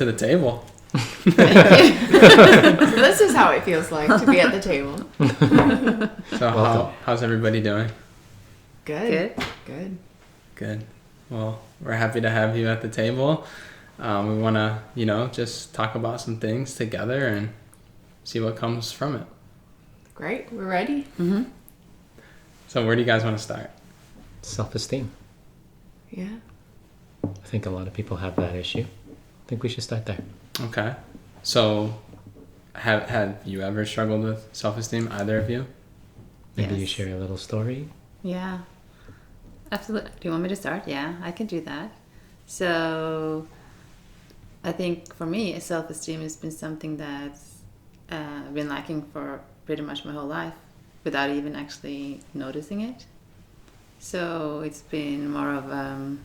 to the table. This is how it feels like to be at the table. So how's everybody doing? Good. Well, we're happy to have you at the table. We want to, just talk about some things together and see what comes from it. Great. We're ready. Mm-hmm. So where do you guys want to start? Self-esteem. Yeah. I think a lot of people have that issue. I think we should start there. Okay. So have you ever struggled with self-esteem, either of you? Maybe Yes. you share a little story. Yeah, absolutely. Do you want me to start? Yeah, I can do that. So I think for me, self-esteem has been something that's been lacking for pretty much my whole life without even actually noticing it. So it's been more of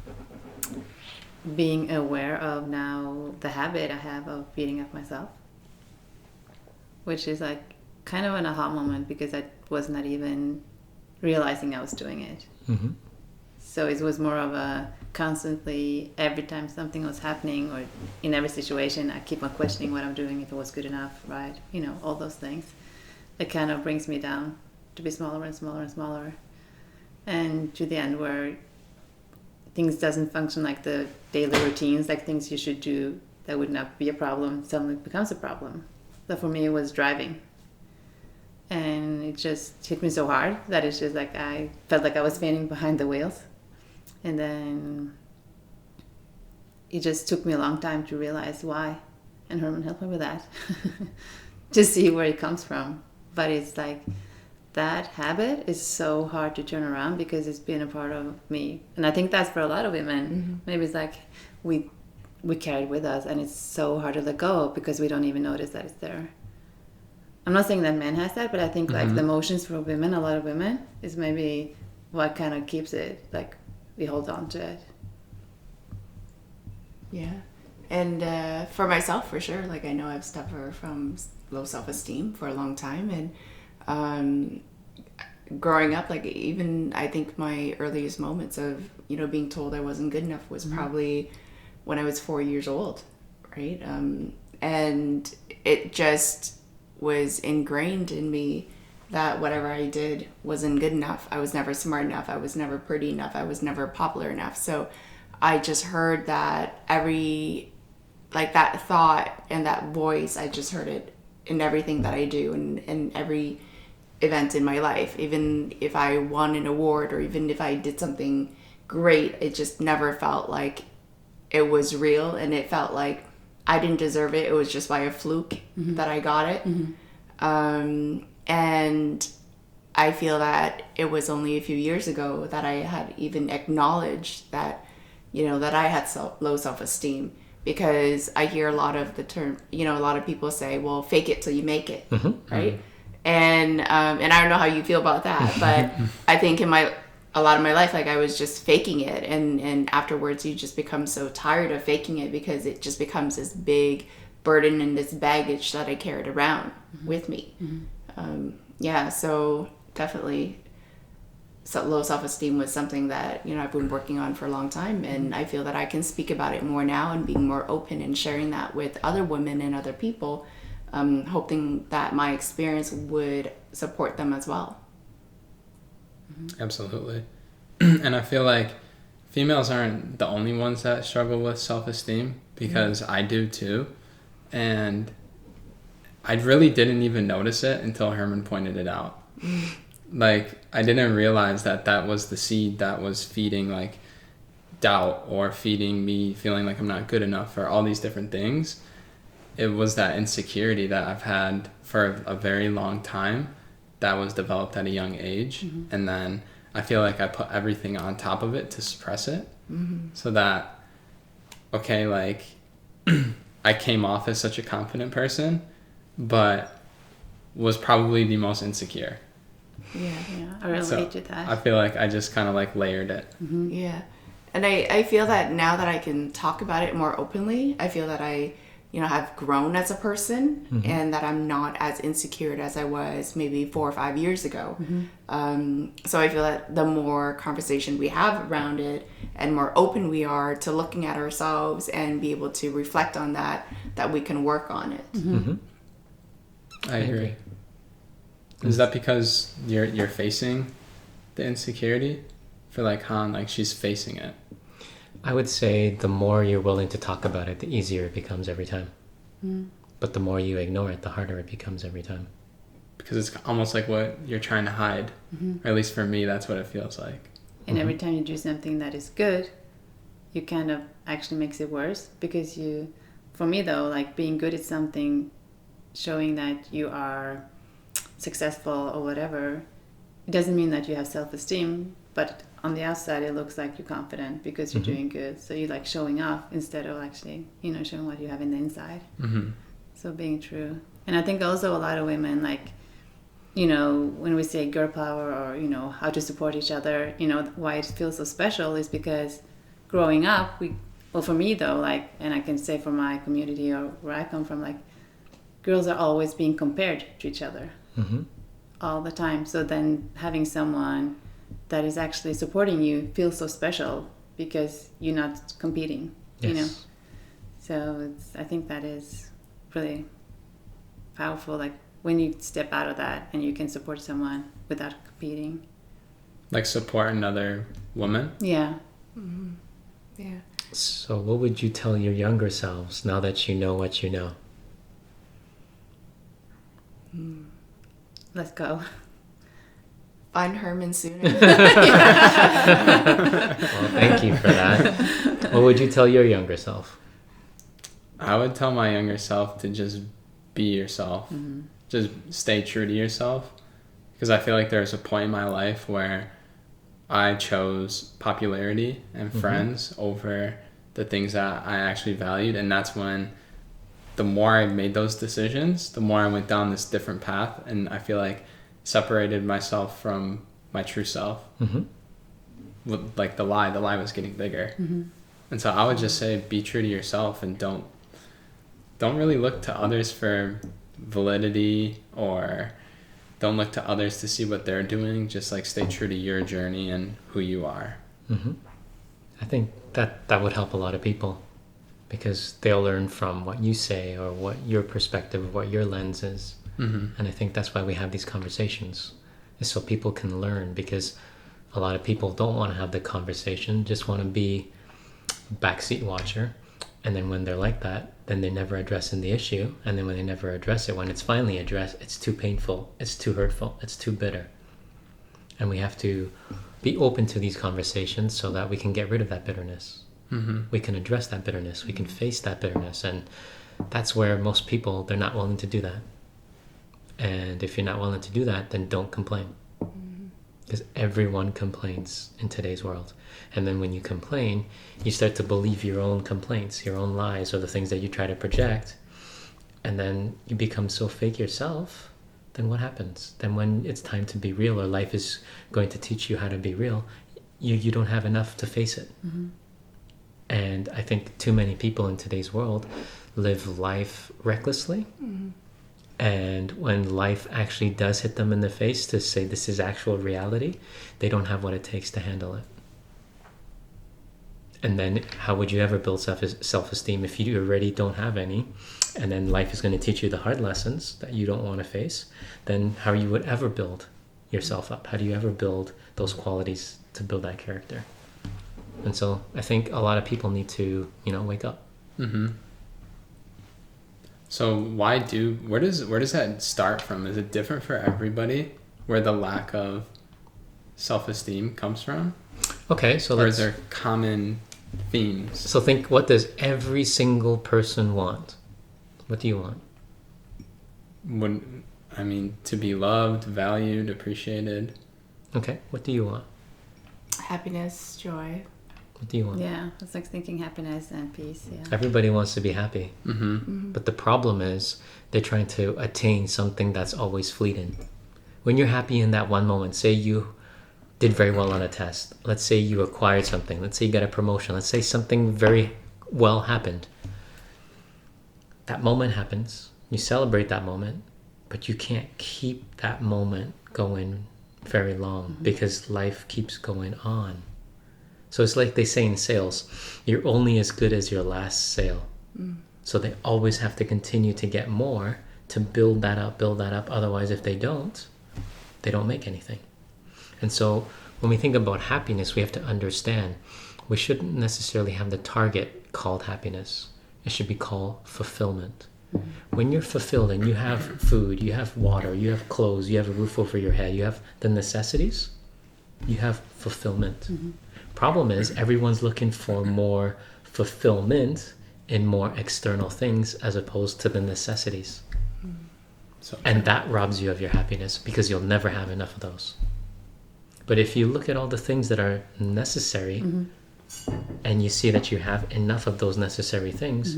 being aware of now the habit I have of beating up myself, which is like kind of an aha moment because I was not even realizing I was doing it. Mm-hmm. So it was more of a constantly, every time something was happening or in every situation, I keep on questioning what I'm doing, if it was good enough, right? All those things. It kind of brings me down to be smaller and smaller and smaller. And to the end where things doesn't function like the daily routines, like things you should do that would not be a problem, suddenly becomes a problem. So for me, it was driving. And it just hit me so hard that it's just like I felt like I was standing behind the wheels. And then it just took me a long time to realize why. And Herman helped me with that. To see where it comes from. But it's like that habit is so hard to turn around because it's been a part of me. And I think that's for a lot of women. Mm-hmm. Maybe it's like we carry it with us and it's so hard to let go because we don't even notice that it's there. I'm not saying that men has that, but I think like the emotions for women, a lot of women, is maybe what kind of keeps it, like we hold on to it. Yeah. And for myself, for sure, like I know I've suffered from low self-esteem for a long time. And growing up, like even I think my earliest moments of, being told I wasn't good enough was probably when I was 4 years old, right? And it just was ingrained in me that whatever I did wasn't good enough. I was never smart enough. I was never pretty enough. I was never popular enough. So I just heard that that thought and that voice, I just heard it in everything that I do and in every event in my life. Even if I won an award or even if I did something great, it just never felt like it was real, and it felt like I didn't deserve it. It was just by a fluke that I got it. And I feel that it was only a few years ago that I had even acknowledged that, that I had low self-esteem, because I hear a lot of the term, a lot of people say, well, fake it till you make it, right? And I don't know how you feel about that, but I think a lot of my life, like I was just faking it. And afterwards you just become so tired of faking it because it just becomes this big burden and this baggage that I carried around with me. So definitely low self-esteem was something that, I've been working on for a long time. And I feel that I can speak about it more now and being more open and sharing that with other women and other people, hoping that my experience would support them as well. Absolutely. And I feel like females aren't the only ones that struggle with self-esteem, because I do too. And I really didn't even notice it until Herman pointed it out. Like, I didn't realize that was the seed that was feeding like doubt or feeding me feeling like I'm not good enough or all these different things. It was that insecurity that I've had for a very long time that was developed at a young age. And then I feel like I put everything on top of it to suppress it. So that, okay, like I came off as such a confident person, but was probably the most insecure. Yeah, I relate to that. I feel like I just kind of like layered it. Yeah. And I feel that now that I can talk about it more openly, I feel that I have grown as a person, Mm-hmm. and that I'm not as insecure as I was maybe 4 or 5 years ago. So I feel that the more conversation we have around it and more open we are to looking at ourselves and be able to reflect on that we can work on it. Mm-hmm. I agree. Is that because you're facing the insecurity? For like Han, like she's facing it. I would say the more you're willing to talk about it, the easier it becomes every time. But the more you ignore it, the harder it becomes every time. Because it's almost like what you're trying to hide. Or at least for me, that's what it feels like. And every time you do something that is good, you kind of actually makes it worse, because for me though, like being good at something, showing that you are successful or whatever, it doesn't mean that you have self-esteem, but on the outside it looks like you're confident because you're doing good. So you're like showing off instead of actually, showing what you have in the inside. So being true. And I think also a lot of women, like, when we say girl power or, how to support each other, why it feels so special is because growing up, for me though, like, and I can say for my community or where I come from, like, girls are always being compared to each other all the time. So then having someone that is actually supporting you feels so special because you're not competing, Yes. So I think that is really powerful, like when you step out of that and you can support someone without competing. Like support another woman? Yeah. Yeah. So what would you tell your younger selves now that you know what you know? Let's go. Find Herman sooner. Well, thank you for that. What would you tell your younger self? I would tell my younger self to just be yourself. Just stay true to yourself. Because I feel like there was a point in my life where I chose popularity and friends over the things that I actually valued. And that's when the more I made those decisions, the more I went down this different path. And I feel like separated myself from my true self. Like the lie was getting bigger. And so I would just say, be true to yourself and don't really look to others for validity, or don't look to others to see what they're doing. Just like stay true to your journey and who you are. I think that would help a lot of people, because they'll learn from what you say or what your perspective, what your lens is. And I think that's why we have these conversations, is so people can learn, because a lot of people don't want to have the conversation, just want to be a backseat watcher. And then when they're like that, then they're never addressing the issue. And then when they never address it, when it's finally addressed, it's too painful, it's too hurtful, it's too bitter. And we have to be open to these conversations so that we can get rid of that bitterness. We can address that bitterness, we can face that bitterness. And that's where most people, they're not willing to do that. And if you're not willing to do that, then don't complain. Because everyone complains in today's world. And then when you complain, you start to believe your own complaints, your own lies, or the things that you try to project. And then you become so fake yourself. Then what happens? Then when it's time to be real, or life is going to teach you how to be real, you don't have enough to face it. And I think too many people in today's world live life recklessly. And when life actually does hit them in the face to say this is actual reality, they don't have what it takes to handle it. And then how would you ever build self-esteem if you already don't have any? And then life is going to teach you the hard lessons that you don't want to face. Then how you would ever build yourself up? How do you ever build those qualities to build that character? And so I think a lot of people need to, wake up. So where does that start from? Is it different for everybody, where the lack of self-esteem comes from? Okay, so or is there common themes? So think, what does every single person want? What do you want? To be loved, valued, appreciated. Okay, what do you want? Happiness, joy. What do you want? Yeah, it's like thinking happiness and peace. Yeah. Everybody wants to be happy. But the problem is they're trying to attain something that's always fleeting. When you're happy in that one moment, say you did very well on a test. Let's say you acquired something. Let's say you got a promotion. Let's say something very well happened. that moment happens, you celebrate that moment, but you can't keep that moment going very long because life keeps going on. So it's like they say in sales, you're only as good as your last sale. So they always have to continue to get more to build that up. Otherwise, if they don't make anything. And so when we think about happiness, we have to understand we shouldn't necessarily have the target called happiness. It should be called fulfillment. When you're fulfilled and you have food, you have water, you have clothes, you have a roof over your head, you have the necessities, you have fulfillment. Problem is, everyone's looking for more fulfillment in more external things as opposed to the necessities. And that robs you of your happiness because you'll never have enough of those. But if you look at all the things that are necessary and you see that you have enough of those necessary things,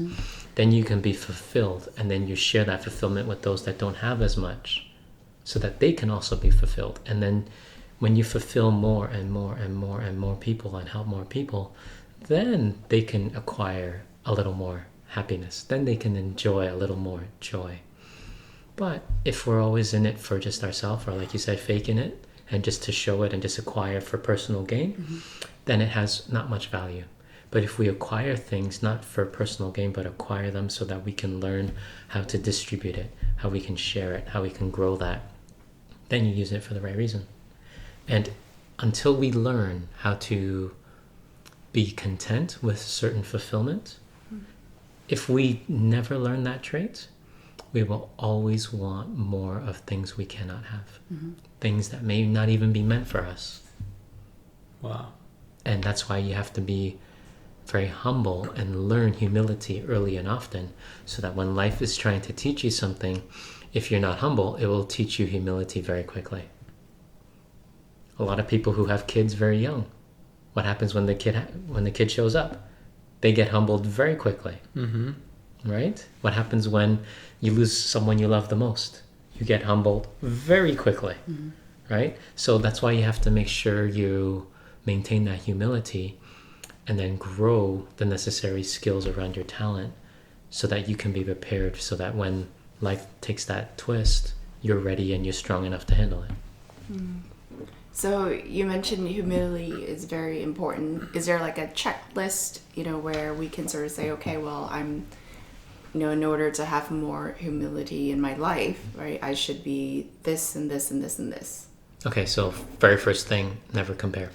then you can be fulfilled, and then you share that fulfillment with those that don't have as much so that they can also be fulfilled. And then when you fulfill more and more and more and more people and help more people, then they can acquire a little more happiness. Then they can enjoy a little more joy. But if we're always in it for just ourselves, or like you said, faking it, and just to show it and just acquire for personal gain, then it has not much value. But if we acquire things not for personal gain, but acquire them so that we can learn how to distribute it, how we can share it, how we can grow that, then you use it for the right reason. And until we learn how to be content with certain fulfillment, if we never learn that trait, we will always want more of things we cannot have. Things that may not even be meant for us. Wow. And that's why you have to be very humble and learn humility early and often, so that when life is trying to teach you something, if you're not humble, it will teach you humility very quickly. A lot of people who have kids very young, what happens when the kid shows up? They get humbled very quickly. Right? What happens when you lose someone you love the most? You get humbled very quickly. Right? So that's why you have to make sure you maintain that humility and then grow the necessary skills around your talent so that you can be prepared, so that when life takes that twist, you're ready and you're strong enough to handle it. So you mentioned humility is very important. Is there like a checklist, where we can sort of say, okay, well, I'm, in order to have more humility in my life, right, I should be this and this and this and this. Okay, so very first thing, never compare.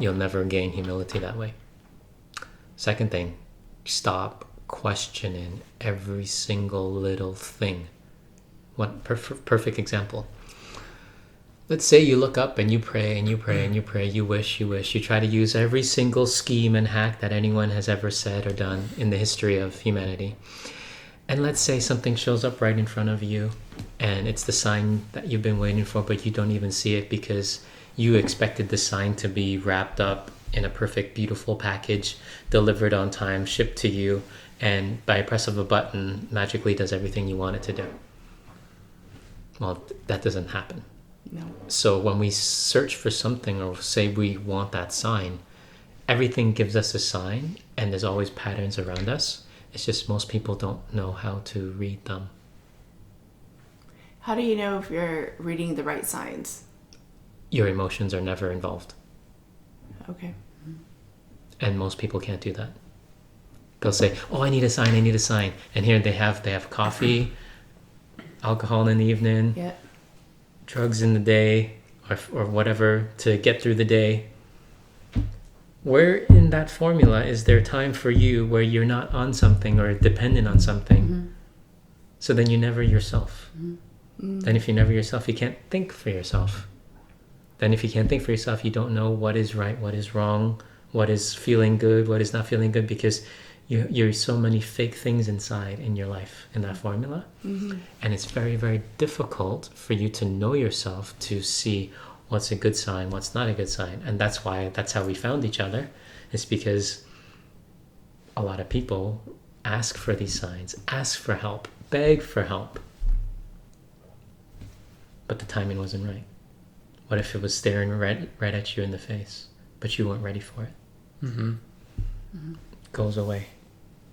You'll never gain humility that way. Second thing, stop questioning every single little thing. What perfect example. Let's say you look up and you pray and you pray and you pray, you wish, you try to use every single scheme and hack that anyone has ever said or done in the history of humanity. And let's say something shows up right in front of you and it's the sign that you've been waiting for, but you don't even see it because you expected the sign to be wrapped up in a perfect, beautiful package, delivered on time, shipped to you, and by a press of a button, magically does everything you want it to do. Well, that doesn't happen. No. So when we search for something or say we want that sign, everything gives us a sign and there's always patterns around us. It's just most people don't know how to read them. How do you know if you're reading the right signs? Your emotions are never involved. Okay. And most people can't do that. They'll say, oh, I need a sign. And here they have coffee, alcohol in the evening, Yeah. drugs in the day, or whatever to get through the day. Where in that formula is there time for you where you're not on something or dependent on something? So then you're never yourself. Then if you're never yourself, you can't think for yourself. Then if you can't think for yourself, you don't know what is right, what is wrong, what is feeling good, what is not feeling good, because you're so many fake things inside in your life in that formula. And it's very, very difficult for you to know yourself, to see what's a good sign, what's not a good sign. And that's how we found each other. It's because a lot of people ask for these signs, ask for help, beg for help. But the timing wasn't right. What if it was staring right at you in the face, but you weren't ready for it? Goes away.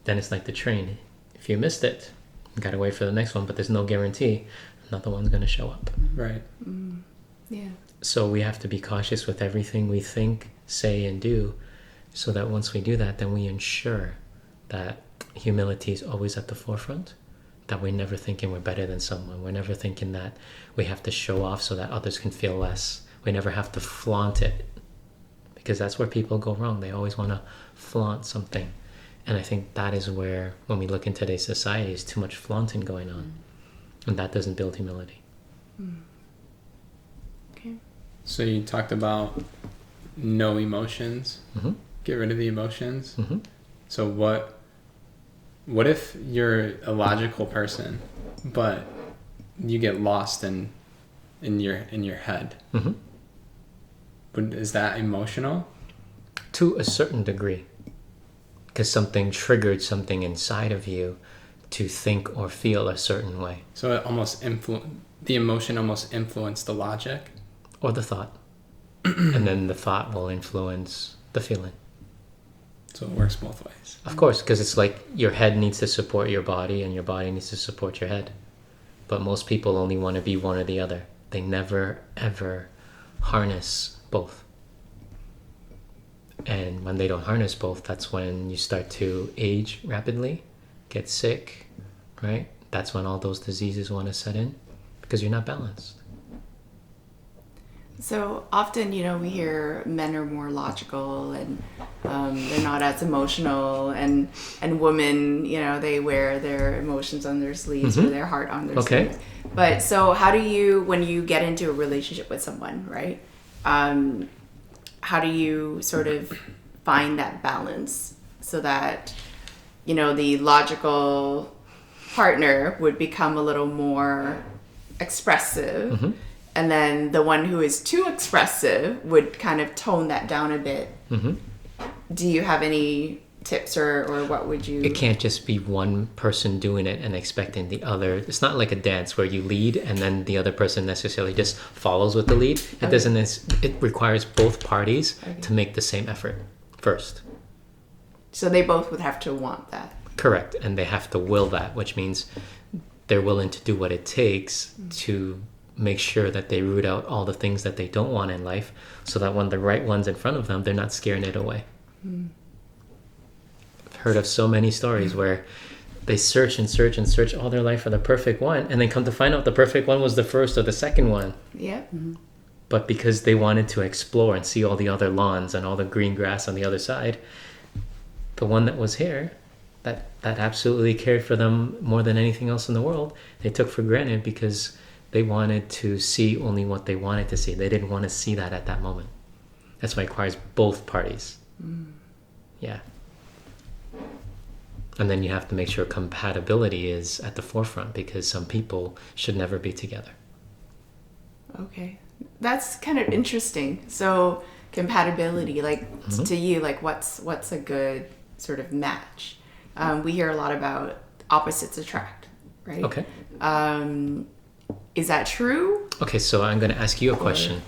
Then it's like the train. If you missed it, you gotta wait for the next one, but there's no guarantee another one's gonna show up. Right. Yeah. So we have to be cautious with everything we think, say, and do, so that once we do that, then we ensure that humility is always at the forefront, that we're never thinking we're better than someone. We're never thinking that we have to show off so that others can feel less. We never have to flaunt it, because that's where people go wrong. They always want to flaunt something. And I think that is where, when we look in today's society, is too much flaunting going on. And that doesn't build humility. Okay. So you talked about no emotions. Mm-hmm. Get rid of the emotions. Mm-hmm. So what if you're a logical person, but you get lost in your head? Mm-hmm. But is that emotional? To a certain degree. Because something triggered something inside of you to think or feel a certain way. So it almost the emotion almost influenced the logic? Or the thought. And then the thought will influence the feeling. So it works both ways. Of course, because it's like your head needs to support your body and your body needs to support your head. But most people only want to be one or the other. They never, ever harness both. And when they don't harness both, that's when you start to age rapidly, get sick, right? That's when all those diseases want to set in, because you're not balanced. So often, we hear men are more logical and they're not as emotional, and women, they wear their emotions on their sleeves or their heart on their sleeves. But so how do you, when you get into a relationship with someone, right? How do you sort of find that balance so that, the logical partner would become a little more expressive, and then the one who is too expressive would kind of tone that down a bit? Do you have any tips or what would you... It can't just be one person doing it and expecting the other. It's not like a dance where you lead and then the other person necessarily just follows with the lead. It doesn't. It requires both parties to make the same effort first. So they both would have to want that. Correct. And they have to will that, which means they're willing to do what it takes to make sure that they root out all the things that they don't want in life, so that when the right one's in front of them, they're not scaring it away. I've heard of so many stories where they search and search and search all their life for the perfect one, and then come to find out the perfect one was the first or the second one. Yeah. But because they wanted to explore and see all the other lawns and all the green grass on the other side, the one that was here, that absolutely cared for them more than anything else in the world, they took for granted because they wanted to see only what they wanted to see. They didn't want to see that at that moment. That's why it requires both parties. Yeah. And then you have to make sure compatibility is at the forefront, because some people should never be together. Okay. That's kind of interesting. So compatibility, like to you, like what's a good sort of match? We hear a lot about opposites attract, right? Okay. Is that true? Okay, so I'm going to ask you a question.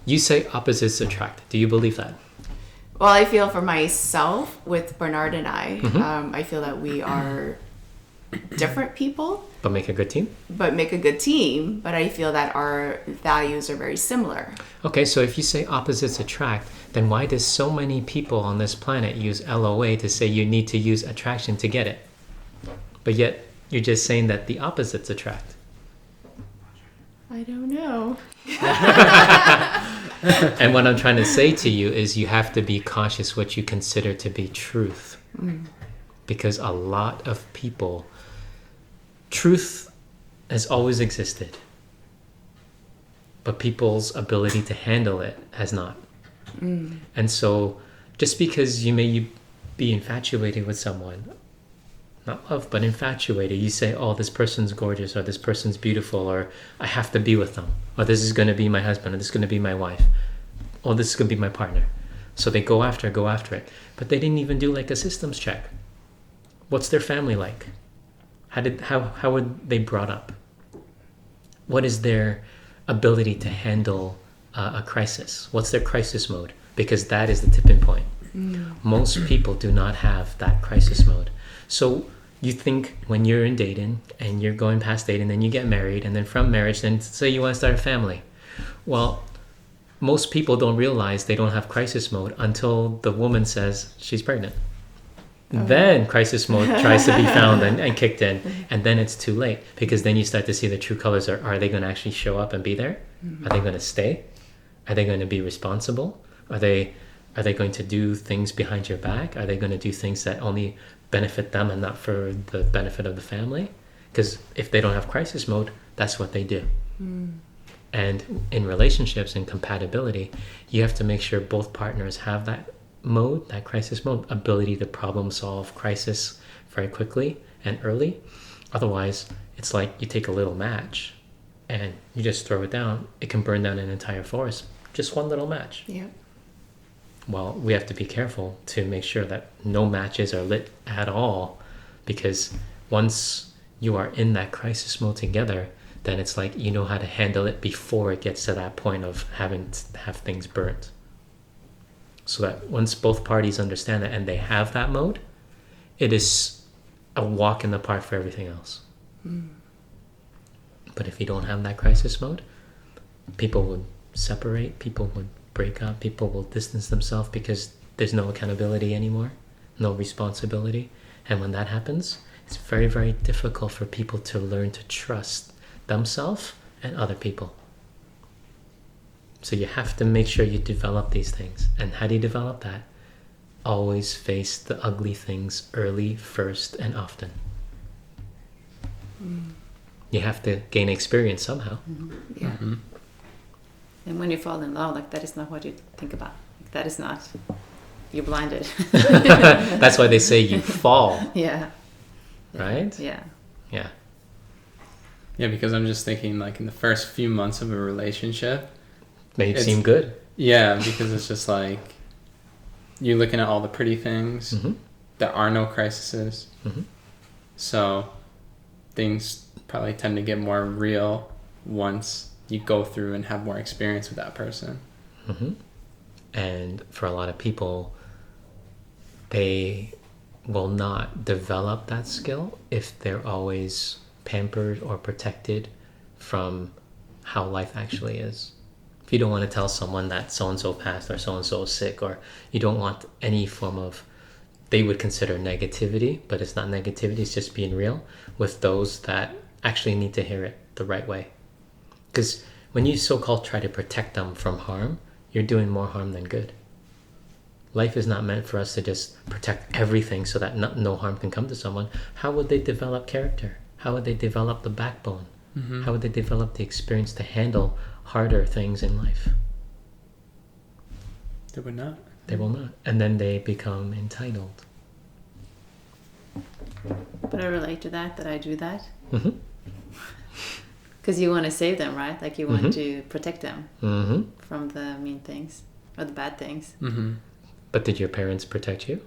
You say opposites attract. Do you believe that? Well, I feel for myself, with Bernard and I feel that we are different people. But make a good team? But make a good team, but I feel that our values are very similar. Okay, so if you say opposites attract, then why does so many people on this planet use LOA to say you need to use attraction to get it? But yet, you're just saying that the opposites attract. I don't know. And what I'm trying to say to you is you have to be cautious what you consider to be truth. Because a lot of people, truth has always existed, but people's ability to handle it has not. And so just because you may be infatuated with someone, not love, but infatuated, you say, oh, this person's gorgeous, or this person's beautiful, or I have to be with them, or this is going to be my husband, or this is going to be my wife, or this is going to be my partner. So they go after it. But they didn't even do like a systems check. What's their family like? How were they brought up? What is their ability to handle a crisis? What's their crisis mode? Because that is the tipping point. Most people do not have that crisis mode. So you think when you're in dating and you're going past dating, then you get married, and then from marriage, then say you want to start a family. Well, most people don't realize they don't have crisis mode until the woman says she's pregnant. Then crisis mode tries to be found and kicked in, and then it's too late, because then you start to see the true colors. Are they going to actually show up and be there? Are they going to stay? Are they going to be responsible? Are they going to do things behind your back? Are they going to do things that only benefit them and not for the benefit of the family? Because if they don't have crisis mode, that's what they do. And in relationships and compatibility, you have to make sure both partners have that mode, that crisis mode, ability to problem solve crisis very quickly and early. Otherwise, it's like you take a little match and you just throw it down. It can burn down an entire forest. Just one little match. Yeah. Well, we have to be careful to make sure that no matches are lit at all, because once you are in that crisis mode together, then it's like you know how to handle it before it gets to that point of having to have things burnt. So that once both parties understand that and they have that mode, it is a walk in the park for everything else. But if you don't have that crisis mode, people would separate, people would break up, people will distance themselves because there's no accountability anymore, no responsibility. And when that happens, it's very, very difficult for people to learn to trust themselves and other people. So you have to make sure you develop these things. And how do you develop that? Always face the ugly things early, first, and often. You have to gain experience somehow. Yeah. And when you fall in love, like that is not what you think about. Like, that is not. You're blinded. That's why they say you fall. Yeah. Right? Yeah. Yeah. Yeah, because I'm just thinking, like, in the first few months of a relationship, May it seem good. Yeah, because it's just like you're looking at all the pretty things. There are no crises. So things probably tend to get more real once you go through and have more experience with that person. And for a lot of people, they will not develop that skill if they're always pampered or protected from how life actually is. If you don't want to tell someone that so-and-so passed or so-and-so is sick, or you don't want any form of, they would consider negativity, but it's not negativity, it's just being real with those that actually need to hear it the right way. Because when you so-called try to protect them from harm, you're doing more harm than good. Life is not meant for us to just protect everything so that no harm can come to someone. How would they develop character? How would they develop the backbone? How would they develop the experience to handle harder things in life? They would not. They will not. And then they become entitled. But I relate to that I do that. Because you want to save them, right? Like you want to protect them from the mean things or the bad things. But did your parents protect you?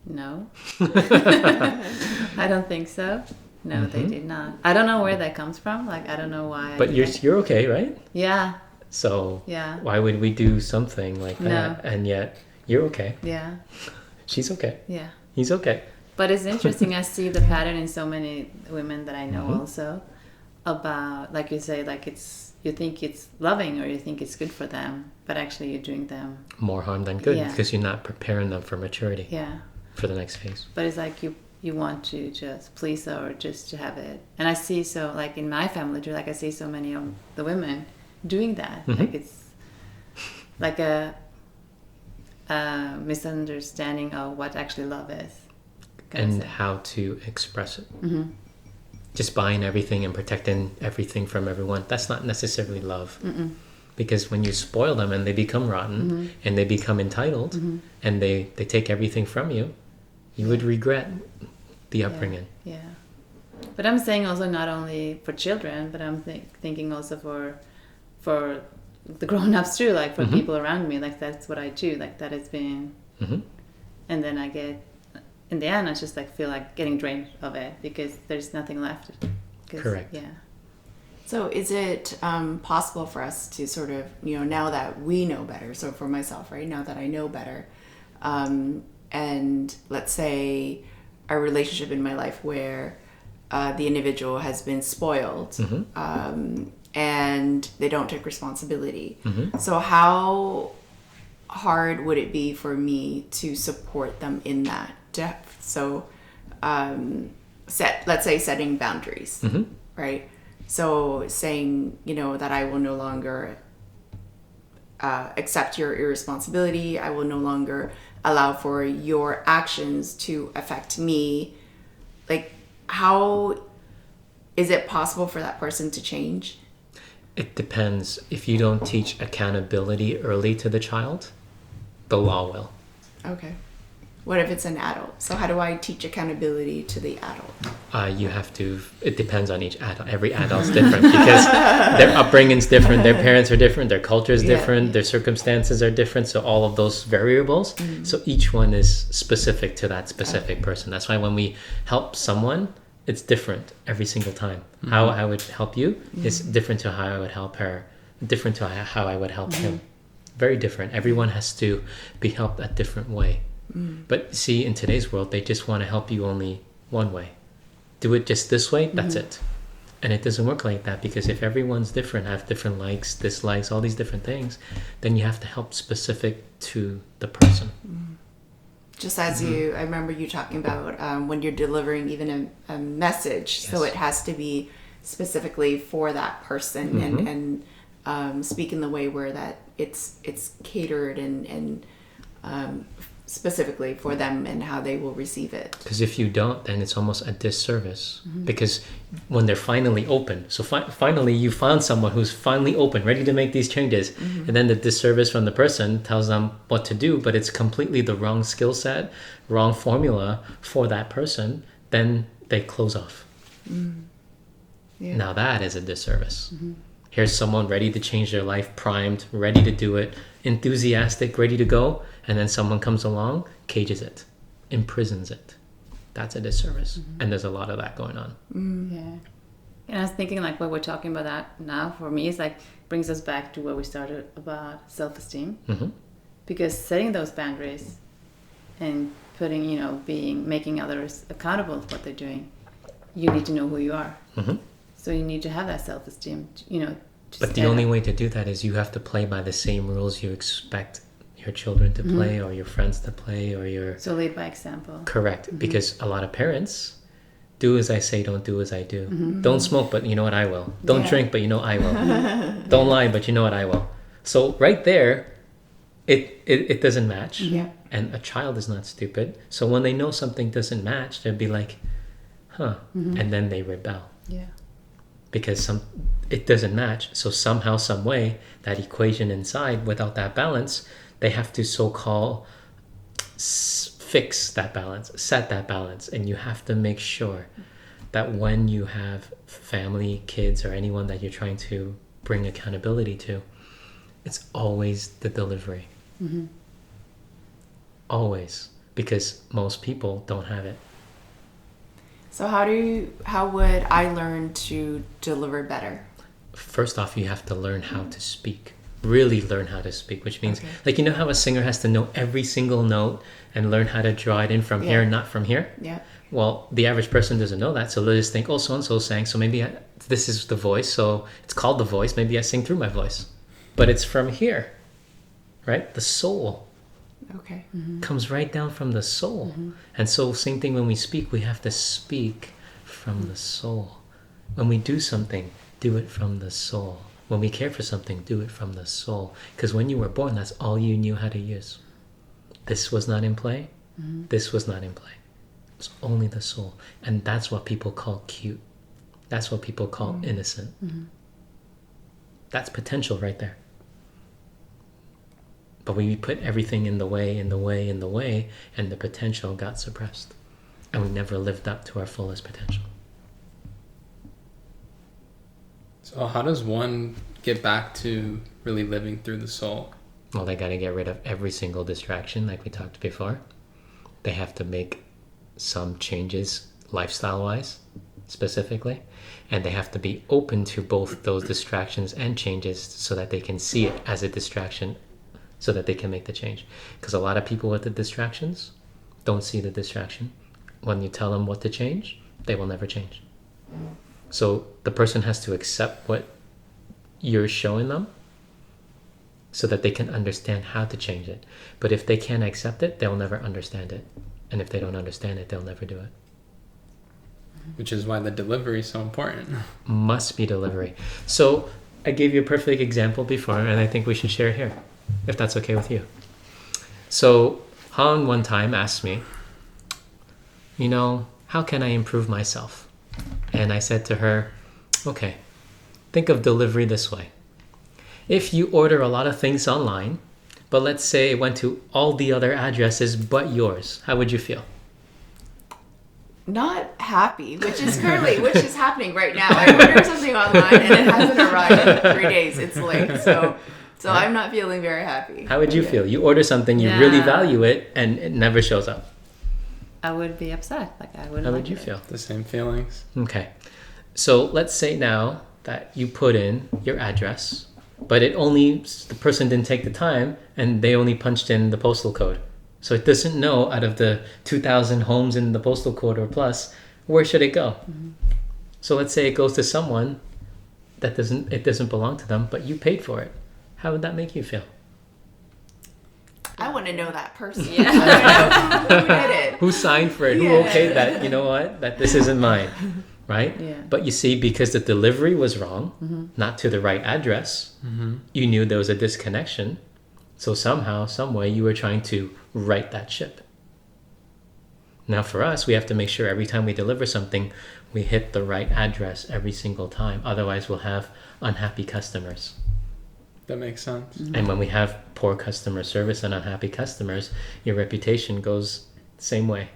No. I don't think so. No, they did not. I don't know where that comes from. Like, I don't know why. But you're okay, right? Yeah. So yeah. Why would we do something like that? No. And yet you're okay. Yeah. She's okay. Yeah. He's okay. But it's interesting. I see the pattern in so many women that I know also about, like you say, like you think it's loving or you think it's good for them, but actually you're doing them more harm than good because you're not preparing them for maturity. Yeah. For the next phase. But it's like you want to just please her or just to have it. And I see, so like in my family too, like I see so many of the women doing that. Like it's like a misunderstanding of what actually love is. And how to express it. Just buying everything and protecting everything from everyone. That's not necessarily love. Because when you spoil them and they become rotten and they become entitled and they take everything from you, you would regret the upbringing. Yeah. But I'm saying also not only for children, but I'm thinking also for the grown-ups too, like for people around me. Like that's what I do. Like that has been, and then I get, in the end, I just like feel like getting drained of it because there's nothing left. Correct. Yeah. So is it possible for us to sort of, now that we know better, so for myself, right, now that I know better, and let's say a relationship in my life where the individual has been spoiled, and they don't take responsibility. So how hard would it be for me to support them in that? So let's say setting boundaries, right? So saying, that I will no longer accept your irresponsibility. I will no longer allow for your actions to affect me. Like, how is it possible for that person to change? It depends. If you don't teach accountability early to the child, the law will. Okay. What if it's an adult? So how do I teach accountability to the adult? You have to, it depends on each adult. Every adult's different because their upbringing's different, their parents are different, their culture is different, their circumstances are different. So all of those variables. So each one is specific to that specific person. That's why when we help someone, it's different every single time. How I would help you is different to how I would help her, different to how I would help him. Very different. Everyone has to be helped a different way. But see, in today's world, they just want to help you only one way. Do it just this way, that's it. And it doesn't work like that, because if everyone's different, have different likes, dislikes, all these different things, then you have to help specific to the person. Just as I remember you talking about when you're delivering even a message, so it has to be specifically for that person and speak in the way where that it's catered and specifically for them and how they will receive it. Because if you don't, then it's almost a disservice. Because when they're finally open, so finally you found someone who's finally open, ready to make these changes, and then the disservice from the person tells them what to do, but it's completely the wrong skill set, wrong formula for that person, then they close off. Now that is a disservice. Here's someone ready to change their life, primed, ready to do it, enthusiastic, ready to go, and then someone comes along, cages it, imprisons it. That's a disservice. And there's a lot of that going on. Yeah. And I was thinking, like, what we're talking about that now, for me, is like, brings us back to where we started about self-esteem. Because setting those boundaries and putting, making others accountable for what they're doing, you need to know who you are. So you need to have that self-esteem, But the only way to do that is you have to play by the same rules you expect your children to play, or your friends to play, or your... So lead by example. Correct. Because a lot of parents do as I say, don't do as I do. Don't smoke, but you know what, I will. Don't drink, but you know I will. Don't lie, but you know what, I will. So right there, it doesn't match. And a child is not stupid. So when they know something doesn't match, they'll be like, and then they rebel. Because it doesn't match. So somehow, some way, that equation inside, without that balance, they have to so-called fix that balance, set that balance. And you have to make sure that when you have family, kids, or anyone that you're trying to bring accountability to, it's always the delivery. Always. Because most people don't have it. So how would I learn to deliver better? First off, you have to learn how to speak. Really learn how to speak, which means, like, you know how a singer has to know every single note and learn how to draw it in from here and not from here? Well, the average person doesn't know that, so they just think, oh, so-and-so sang, so maybe this is the voice, so it's called the voice, maybe I sing through my voice. But it's from here, right? The soul. Comes right down from the soul. And so same thing when we speak, we have to speak from the soul. When we do something, do it from the soul. When we care for something, do it from the soul. Because when you were born, that's all you knew how to use. This was not in play. This was not in play. It's only the soul. And that's what people call cute. That's what people call innocent. That's potential right there. But we put everything in the way, and the potential got suppressed. And we never lived up to our fullest potential. So how does one get back to really living through the soul? Well, they got to get rid of every single distraction, like we talked before. They have to make some changes lifestyle-wise, specifically. And they have to be open to both those distractions and changes so that they can see it as a distraction, so that they can make the change. Because a lot of people with the distractions don't see the distraction. when you tell them what to change, they will never change. So the person has to accept what you're showing them so that they can understand how to change it. But if they can't accept it, they'll never understand it. And if they don't understand it, they'll never do it. Which is why the delivery is so important. Must be delivery. So I gave you a perfect example before, and I think we should share here, if that's okay with you. So Han one time asked me, how can I improve myself? And I said to her, okay, think of delivery this way. If you order a lot of things online, but let's say it went to all the other addresses but yours, how would you feel? Not happy, which is happening right now. I ordered something online and it hasn't arrived in 3 days. It's late, so I'm not feeling very happy. How would you feel? You order something, you really value it, and it never shows up. I would be upset. How would you feel? The same feelings. Okay. So let's say now that you put in your address, but the person didn't take the time and they only punched in the postal code. So it doesn't know out of the 2,000 homes in the postal code or plus, where should it go? Mm-hmm. So let's say it goes to someone that doesn't belong to them, but you paid for it. How would that make you feel? I want to know that person. Yeah. I want to know who did it. Who signed for it? Yeah. Who okayed that? You know what? That this isn't mine. Right? Yeah. But you see, because the delivery was wrong, not to the right address, you knew there was a disconnection. So somehow, some way, you were trying to right that ship. Now for us, we have to make sure every time we deliver something, we hit the right address every single time. Otherwise, we'll have unhappy customers. That makes sense. Mm-hmm. And when we have poor customer service and unhappy customers, your reputation goes the same way.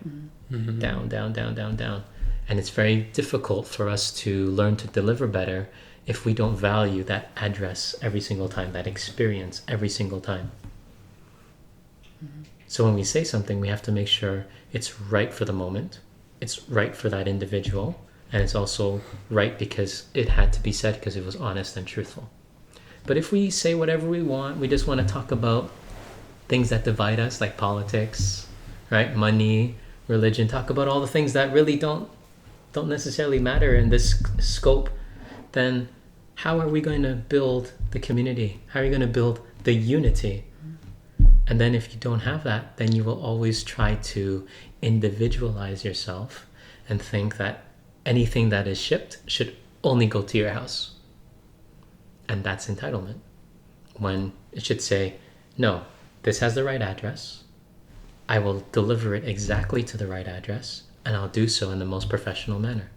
Mm-hmm. Down, down, down, down, down. And it's very difficult for us to learn to deliver better if we don't value that address every single time, that experience every single time. Mm-hmm. So when we say something, we have to make sure it's right for the moment, it's right for that individual, and it's also right because it had to be said because it was honest and truthful. But if we say whatever we want, we just want to talk about things that divide us, like politics, right? Money, religion, talk about all the things that really don't necessarily matter in this scope, then how are we going to build the community? How are you going to build the unity? And then if you don't have that, then you will always try to individualize yourself and think that anything that is shipped should only go to your house. And that's entitlement. When it should say, no, this has the right address. I will deliver it exactly to the right address, and I'll do so in the most professional manner.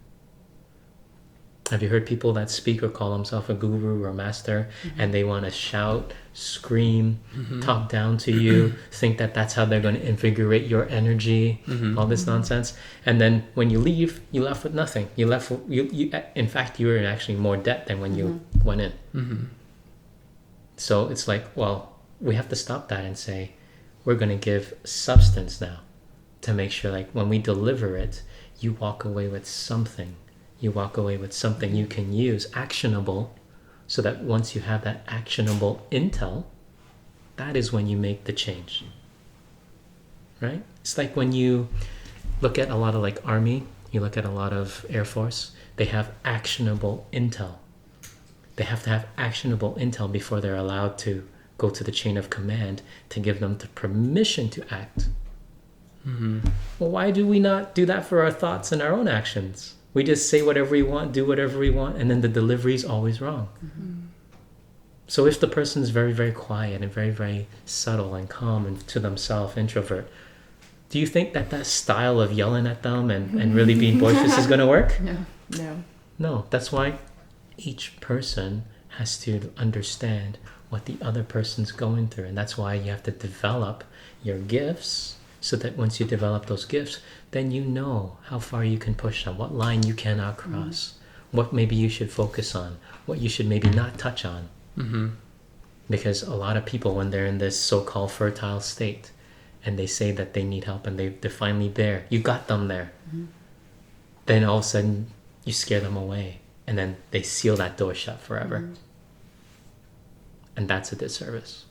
Have you heard people that speak or call themselves a guru or master, and they want to shout, scream, talk down to you, think that that's how they're going to invigorate your energy, all this nonsense. And then when you leave, you left with nothing. In fact, you were in actually more debt than when you went in. So it's like, well, we have to stop that and say, we're going to give substance now to make sure, like, when we deliver it, you walk away with something. You walk away with something you can use, actionable, so that once you have that actionable intel, that is when you make the change. Right? It's like when you look at a lot of like Army, you look at a lot of Air Force, they have actionable intel. They have to have actionable intel before they're allowed to go to the chain of command to give them the permission to act. Well, why do we not do that for our thoughts and our own actions? We just say whatever we want, do whatever we want, and then the delivery is always wrong. So if the person is very, very quiet and very, very subtle and calm and to themselves, introvert, do you think that style of yelling at them and really being boisterous is going to work? No. That's why each person has to understand what the other person's going through. And that's why you have to develop your gifts, so that once you develop those gifts, then you know how far you can push them, what line you cannot cross, what maybe you should focus on, what you should maybe not touch on. Because a lot of people, when they're in this so-called fertile state, and they say that they need help and they're finally there, you got them there. Then all of a sudden, you scare them away, and then they seal that door shut forever. And that's a disservice.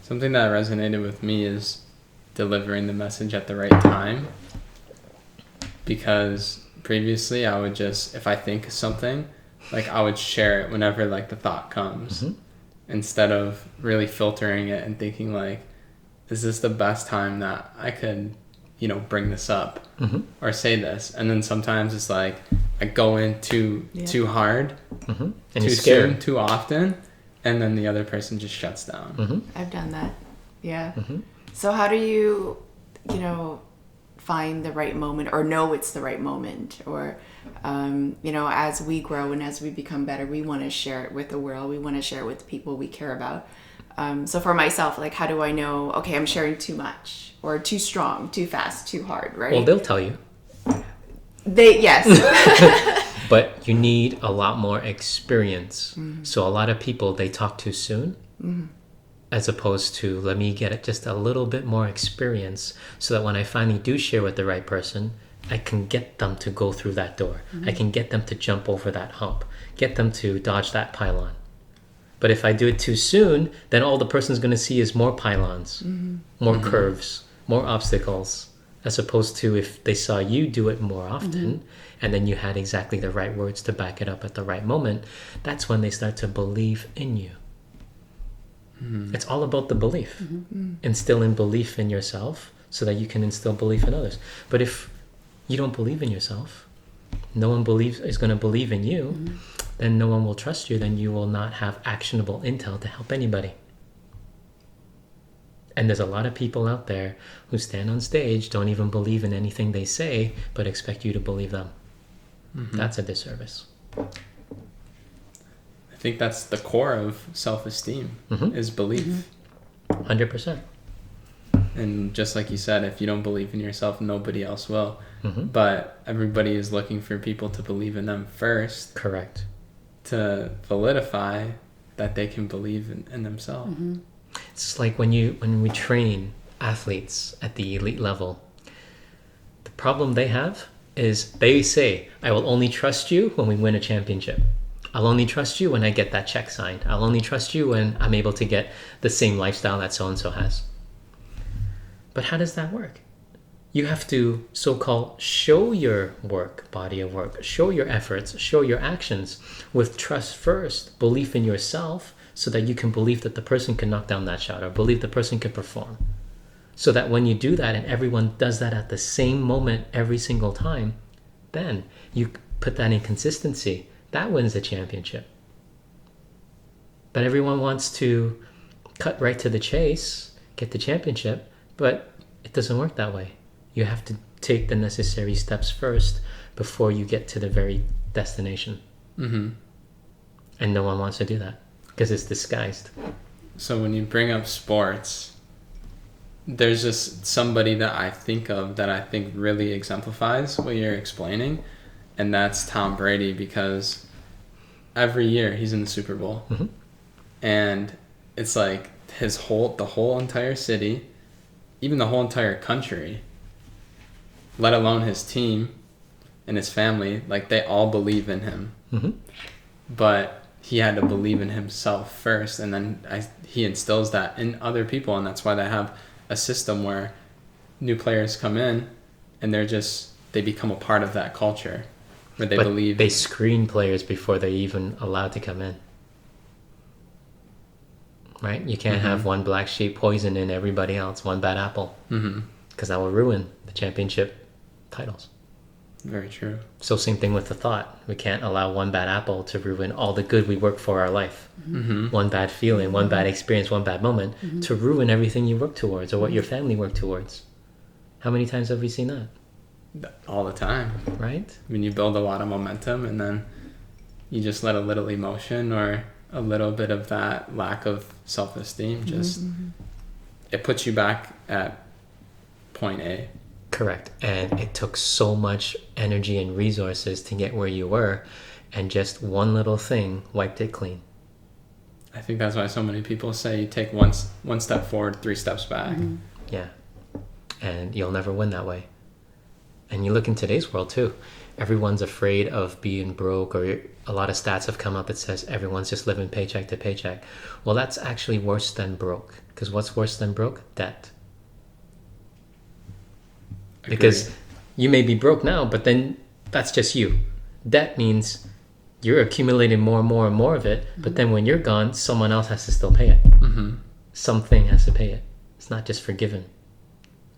Something that resonated with me is delivering the message at the right time. because previously I would just, if I think of something, like I would share it whenever like the thought comes, instead of really filtering it and thinking like, is this the best time that I could, bring this up or say this? And then sometimes it's like I go in too hard, And too you're scared. soon, too often, and then the other person just shuts down. I've done that. Yeah. So how do you, find the right moment or know it's the right moment? Or, as we grow and as we become better, we want to share it with the world. We want to share it with the people we care about. So for myself, like, how do I know, okay, I'm sharing too much or too strong, too fast, too hard, right? Well, they'll tell you. Yes. But you need a lot more experience. So a lot of people, they talk too soon, as opposed to, let me get it just a little bit more experience so that when I finally do share with the right person, I can get them to go through that door. I can get them to jump over that hump, get them to dodge that pylon. But if I do it too soon, then all the person's going to see is more pylons, more curves, more obstacles, as opposed to if they saw you do it more often, and then you had exactly the right words to back it up at the right moment, that's when they start to believe in you. It's all about the belief. Instilling belief in yourself so that you can instill belief in others. But if you don't believe in yourself, no one is going to believe in you, then no one will trust you, then you will not have actionable intel to help anybody. And there's a lot of people out there who stand on stage, don't even believe in anything they say, but expect you to believe them. That's a disservice. I think that's the core of self-esteem, is belief. 100%. And just like you said, if you don't believe in yourself, nobody else will. But everybody is looking for people to believe in them first. Correct. To validify that they can believe in themselves. It's like when we train athletes at the elite level, the problem they have is they say, I will only trust you when we win a championship. I'll only trust you when I get that check signed. I'll only trust you when I'm able to get the same lifestyle that so-and-so has. But how does that work? You have to so-called show your body of work, show your efforts, show your actions with trust first, belief in yourself, so that you can believe that the person can knock down that shot or believe the person can perform. So that when you do that and everyone does that at the same moment every single time, then you put that in consistency. That wins the championship. But everyone wants to cut right to the chase, get the championship, but it doesn't work that way. You have to take the necessary steps first before you get to the very destination. And no one wants to do that because it's disguised. So when you bring up sports, there's just somebody that I think of that I think really exemplifies what you're explaining, and that's Tom Brady, because every year he's in the Super Bowl. And it's like the whole entire city, even the whole entire country, let alone his team and his family, like they all believe in him. But he had to believe in himself first, and then he instills that in other people, and that's why they have a system where new players come in and they become a part of that culture where they believe. They screen players before they're even allowed to come in. Right? You can't have one black sheep poisoning everybody else, one bad apple, because that will ruin the championship titles. Very true. So same thing with the thought. We can't allow one bad apple to ruin all the good we work for our life. One bad feeling, one bad experience, one bad moment to ruin everything you work towards or what your family worked towards. How many times have we seen that? All the time. Right? When you build a lot of momentum and then you just let a little emotion or a little bit of that lack of self-esteem it puts you back at point A. Correct. And it took so much energy and resources to get where you were, and just one little thing wiped it clean. I think that's why so many people say you take one step forward, 3 steps back. Yeah. And you'll never win that way. And you look in today's world too. Everyone's afraid of being broke, or a lot of stats have come up that says everyone's just living paycheck to paycheck. Well, that's actually worse than broke. Because what's worse than broke? Debt. Agreed. Because You may be broke now, but then that's just you. Debt means you're accumulating more and more and more of it, but then when you're gone, someone else has to still pay it. Mm-hmm. Something has to pay it. It's not just forgiven.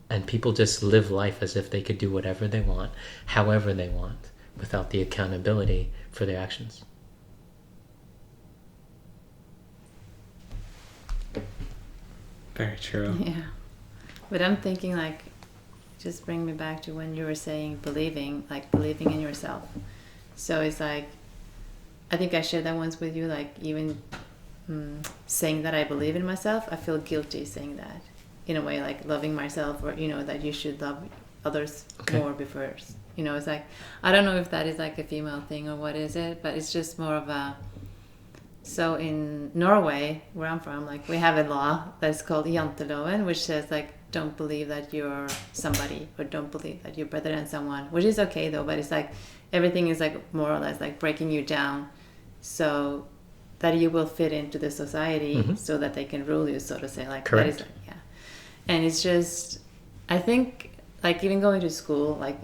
And people just live life as if they could do whatever they want, however they want, without the accountability for their actions. Very true. Yeah. But I'm thinking, like, just bring me back to when you were saying believing in yourself. So it's like, I think I shared that once with you, like, even saying that I believe in myself, I feel guilty saying that. In a way, like loving myself, or, you know, that you should love others more before. You know, it's like, I don't know if that is like a female thing or what is it, but it's just more of a, so in Norway, where I'm from, like, we have a law that's called Janteloven, which says, like, don't believe that you're somebody, or don't believe that you're better than someone, which is okay though, but it's like, everything is like more or less like breaking you down so that you will fit into the society so that they can rule you, so to say. Like, correct. That is like, yeah. And it's just, I think, like, even going to school, like,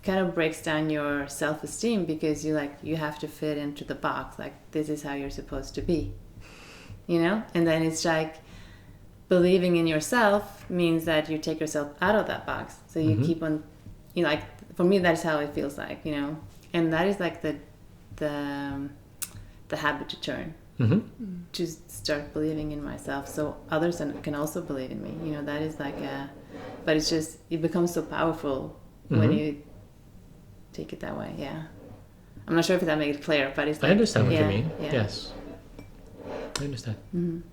kind of breaks down your self-esteem, because you have to fit into the box, like, this is how you're supposed to be, you know. And then it's like, believing in yourself means that you take yourself out of that box, so you keep on, you know, like, for me, that's how it feels like, you know. And that is like the habit to turn, to start believing in myself, so others can also believe in me, you know. That is like but it's just, it becomes so powerful when you take it that way. Yeah, I'm not sure if that makes it clear, but it's like, I understand what yeah, you mean. yeah. Yes, I understand.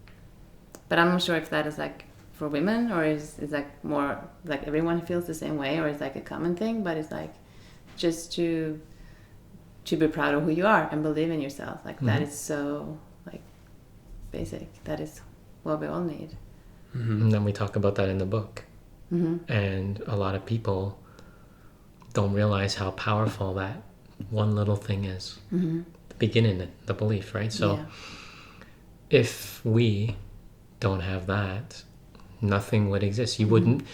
But I'm not sure if that is like for women, or is like more like everyone feels the same way, or it's like a common thing. But it's like, just to be proud of who you are and believe in yourself, like, that is so, like, basic. That is what we all need. And then we talk about that in the book. And a lot of people don't realize how powerful that one little thing is. The beginning, the belief, right? So if we don't have that, nothing would exist. You wouldn't.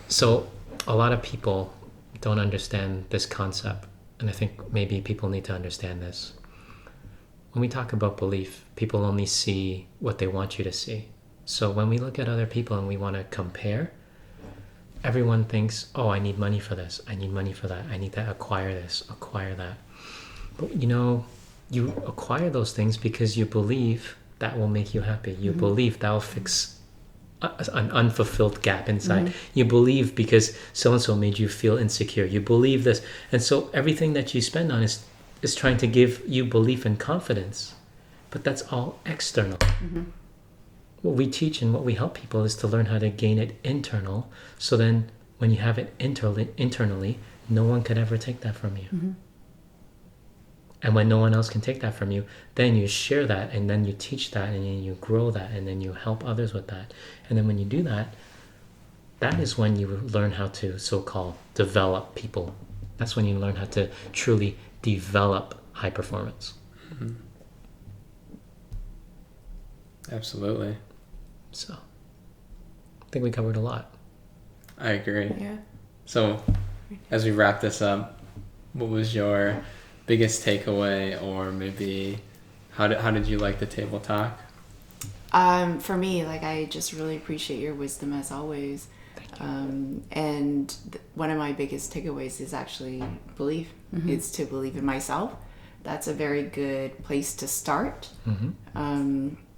So a lot of people don't understand this concept, and I think maybe people need to understand this. When we talk about belief, people only see what they want you to see. So when we look at other people and we want to compare, everyone thinks, oh, I need money for this, I need money for that, I need to acquire this, acquire that. But, you know, you acquire those things because you believe that will make you happy. You believe that will fix an unfulfilled gap inside. You believe because so-and-so made you feel insecure. You believe this. And so everything that you spend on is trying to give you belief and confidence. But that's all external. What we teach and what we help people is to learn how to gain it internal. So then when you have it internally, no one could ever take that from you. And when no one else can take that from you, then you share that, and then you teach that, and then you grow that, and then you help others with that. And then when you do that, that is when you learn how to so-called develop people. That's when you learn how to truly develop high performance. Absolutely. So I think we covered a lot. I agree. Yeah. So as we wrap this up, what was your biggest takeaway, or maybe how did you like the table talk? For me, like, I just really appreciate your wisdom as always. And one of my biggest takeaways is actually belief. It's to believe in myself. That's a very good place to start.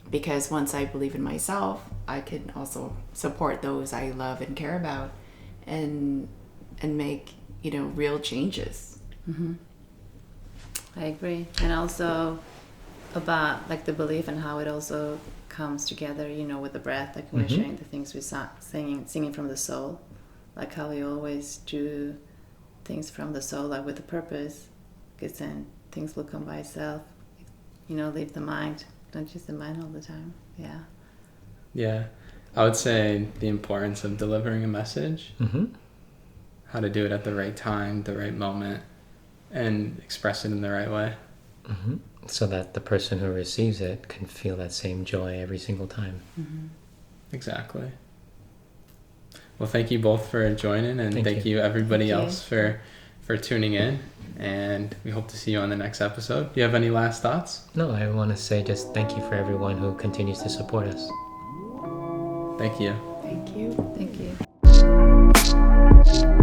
Because once I believe in myself, I can also support those I love and care about, and make, you know, real changes. I agree. And also about, like, the belief and how it also comes together, you know, with the breath, like we're sharing the things we singing from the soul, like how we always do things from the soul, like with a purpose, because then things will come by itself. You know, leave the mind. Don't use the mind all the time. Yeah. Yeah. I would say the importance of delivering a message, how to do it at the right time, the right moment, and express it in the right way. So that the person who receives it can feel that same joy every single time. Exactly. Well, thank you both for joining, and thank you everybody Thank you. else for tuning in. And we hope to see you on the next episode. Do you have any last thoughts? No, I want to say just thank you for everyone who continues to support us. Thank you. Thank you. Thank you.